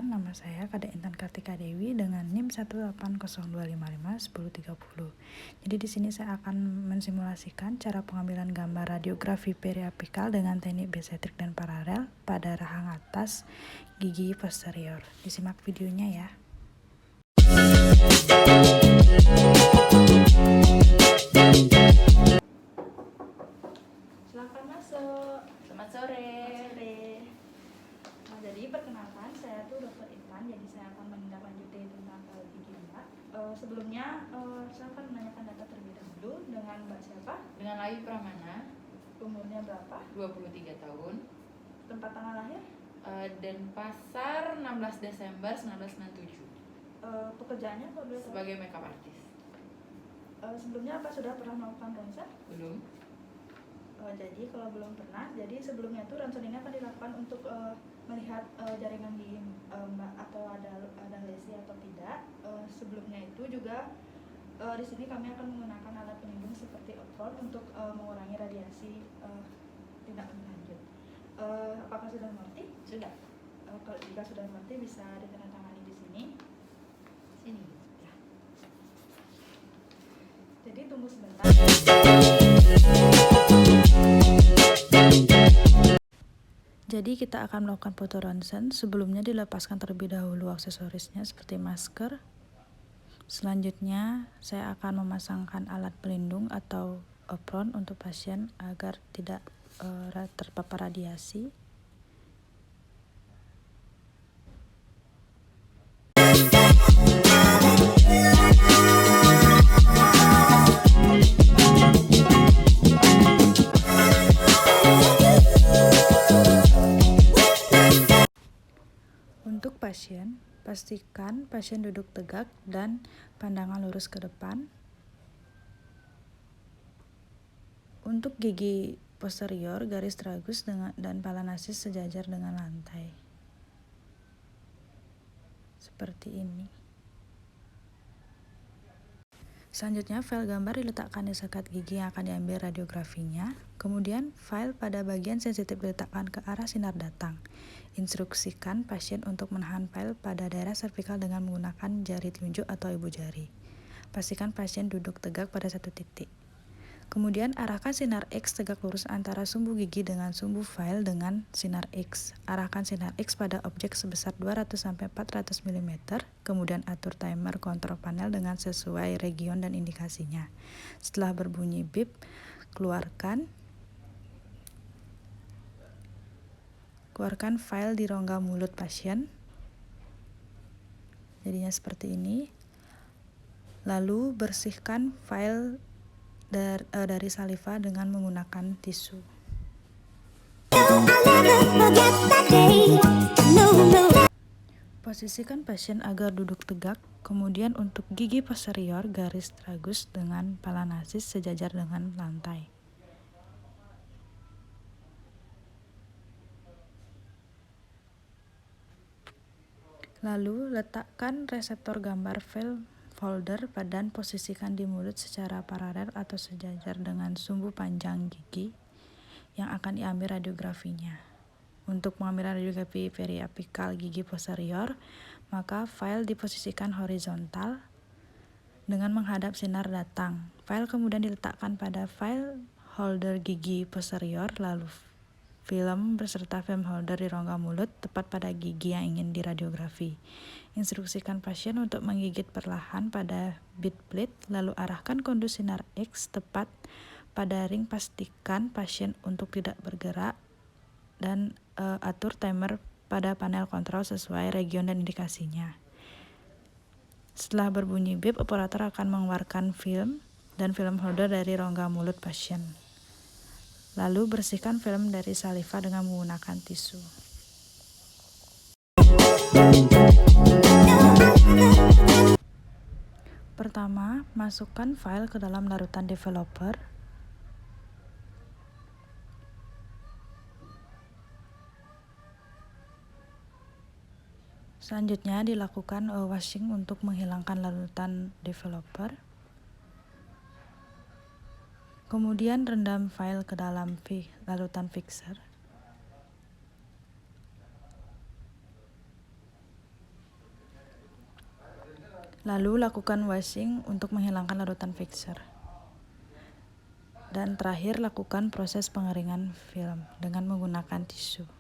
Perkenalkan, nama saya Kada Intan Kartika Dewi dengan NIM 18025511030. Jadi di sini saya akan mensimulasikan cara pengambilan gambar radiografi periapikal dengan teknik basetrik dan paralel pada rahang atas gigi posterior. Disimak videonya ya. Silakan masuk. Selamat sore. Nah, jadi perkenalkan, saya tuh Dr. Intan, jadi saya akan menindaklanjuti tentang gigi Mbak. Sebelumnya saya akan menanyakan data terlebih dahulu. Dengan Mbak siapa? Dengan Ayu Pramana, Umurnya berapa? 23 tahun. Tempat tanggal lahir? Denpasar, 16 Desember 1997. Pekerjaannya kalau boleh tahu? Sebagai makeup artist. Sebelumnya apa sudah pernah melakukan ronsen? Belum. Jadi kalau belum pernah, jadi sebelumnya tuh ronsen ini akan dilakukan untuk melihat jaringan gigi Mbak atau ada lesi atau tidak. Sebelumnya itu juga di sini kami akan menggunakan alat pelindung seperti apron untuk mengurangi radiasi tindak lanjut. Apakah sudah mengerti? Sudah. Kalau jika sudah mengerti bisa ditandatangani di sini. Sini. Ya. Jadi tunggu sebentar. Jadi kita akan melakukan foto ronsen. Sebelumnya dilepaskan terlebih dahulu aksesorisnya seperti masker. Selanjutnya saya akan memasangkan alat pelindung atau apron untuk pasien agar tidak terpapar radiasi. Untuk pasien, pastikan pasien duduk tegak dan pandangan lurus ke depan. Untuk gigi posterior, garis tragus dan pala nasis sejajar dengan lantai. Seperti ini. Selanjutnya, file gambar diletakkan di sekat gigi yang akan diambil radiografinya. Kemudian, file pada bagian sensitif diletakkan ke arah sinar datang. Instruksikan pasien untuk menahan file pada daerah servikal dengan menggunakan jari telunjuk atau ibu jari. Pastikan pasien duduk tegak pada satu titik. Kemudian arahkan sinar X tegak lurus antara sumbu gigi dengan sumbu file dengan sinar X. Arahkan sinar X pada objek sebesar 200-400 mm. Kemudian atur timer kontrol panel dengan sesuai region dan indikasinya. Setelah berbunyi bip, keluarkan file di rongga mulut pasien. Jadinya seperti ini. Lalu bersihkan file dari saliva dengan menggunakan tisu. Posisikan pasien agar duduk tegak. Kemudian untuk gigi posterior, garis tragus dengan pala nasis sejajar dengan lantai. Lalu letakkan reseptor gambar file folder dan posisikan di mulut secara paralel atau sejajar dengan sumbu panjang gigi yang akan diambil radiografinya. Untuk mengambil radiografi periapikal gigi posterior, maka file diposisikan horizontal dengan menghadap sinar datang. File kemudian diletakkan pada file holder gigi posterior, lalu film beserta film holder di rongga mulut tepat pada gigi yang ingin diradiografi. Instruksikan pasien untuk menggigit perlahan pada bit plate, lalu arahkan kondus sinar X tepat pada ring. Pastikan pasien untuk tidak bergerak dan atur timer pada panel kontrol sesuai region dan indikasinya. Setelah berbunyi bip, operator akan mengeluarkan film dan film holder dari rongga mulut pasien. Lalu bersihkan film dari saliva dengan menggunakan tisu. Pertama, masukkan file ke dalam larutan developer. Selanjutnya dilakukan washing untuk menghilangkan larutan developer. Kemudian rendam file ke dalam larutan fixer. Lalu lakukan washing untuk menghilangkan larutan fixer. Dan terakhir lakukan proses pengeringan film dengan menggunakan tisu.